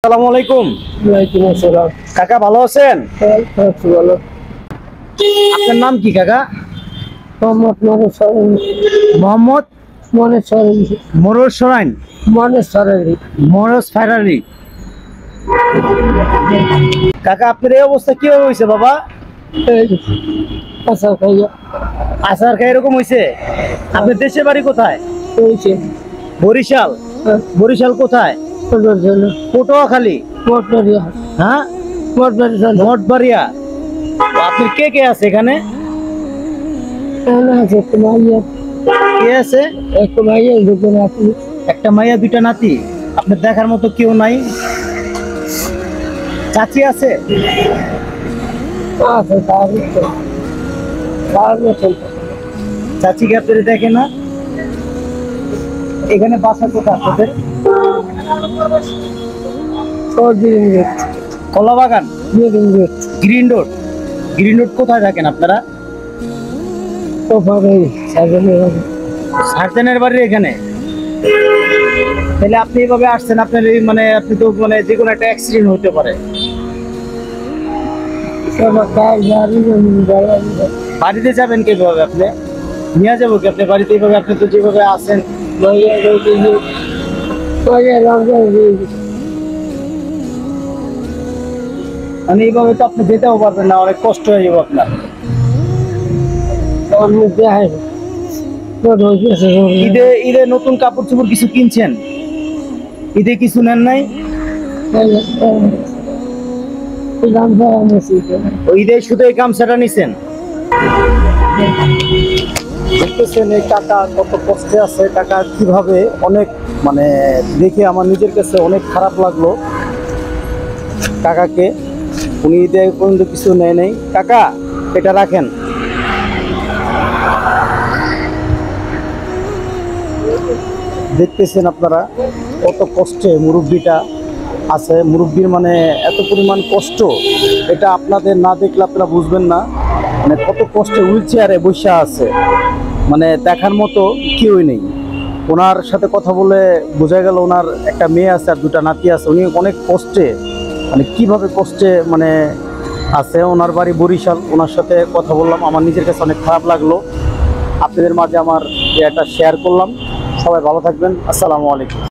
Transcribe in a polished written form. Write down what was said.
আসসালামু আলাইকুম। ওয়ালাইকুম আসসালাম। কাকা ভালো আছেন? ভালো। আপনার নাম কি কাকা? মোহাম্মদ মনোজ সরেন। মোহাম্মদ মনোজ সরেন। মনোজ সরাইন। মনোজ সরেন। মনোজ ফেরারি। কাকা আপনার এই অবস্থা কিভাবে হয়েছে বাবা? আচ্ছা ভাইয়া আসার খাই এরকম হয়েছে? আপনার দেশের বাড়ি কোথায়? হয়েছে। বরিশাল। বরিশাল কোথায়? পটুয়াখালী। মঠবাড়িয়া। হ্যাঁ, মঠবাড়িয়া। মঠবাড়িয়া। আপনি কে কে আছে এখানে? আছে একটা মাইয়া। কে আছে? একটা মাইয়া দুটো নাতি। একটা মাইয়া দুইটা নাতি। আপনার দেখার মতো কেউ নাই? চাচি আছে? আছে চাচিকে আপনারা দেখে না? এখানে বাসা কোথায় আপনাদের? কলা বাগান। Green road. গ্রিন রোড কোথায় থাকেন আপনারা? সার্জেনের বাড়ির এখানে। তাহলে আপনি এইভাবে আসছেন, আপনার এই মানে আপনি তো মানে যে কোনো একটা অ্যাক্সিডেন্ট হতে পারে। বাড়িতে যাবেন কিভাবে? আপনি নিয়ে যাবো কি আপনি বাড়িতে? এইভাবে আপনি তো যেভাবে আসেন মানে এইভাবে তো আপনি যেতেও পারবেন না, অনেক কষ্ট হয়ে যাবো আপনার। ঈদে ঈদে নতুন কাপড় চোপড় কিছু কিনছেন? ঈদে কিছু নেন নাই? ঈদে শুধু এই গামছাটা নিছেন? দেখতেছেন এই কাকা কত কষ্টে আছে। কাকা কিভাবে অনেক মানে দেখে আমার নিজের কাছে অনেক খারাপ লাগলো কাকাকে। উনি ঈদে পর্যন্ত কিছু নেয় নাই। কাকা এটা রাখেন। দেখতেছেন আপনারা কত কষ্টে মুরব্বিটা আছে। মুরব্বির মানে এত পরিমাণ কষ্ট, এটা আপনাদের না দেখলে আপনারা বুঝবেন না। মানে কত কষ্টে হুইল চেয়ারে বসে আছে, মানে দেখার মতো কেউই নেই। ওনার সাথে কথা বলে বোঝা গেল ওনার একটা মেয়ে আছে আর দুটা নাতি আছে। উনি অনেক কষ্টে মানে কিভাবে কষ্টে মানে আছে। ওনার বাড়ি বরিশাল। ওনার সাথে কথা বললাম, আমার নিজের কাছে অনেক খারাপ লাগলো। আপনাদের মাঝে আমার এটা শেয়ার করলাম। সবাই ভালো থাকবেন। আসসালামু আলাইকুম।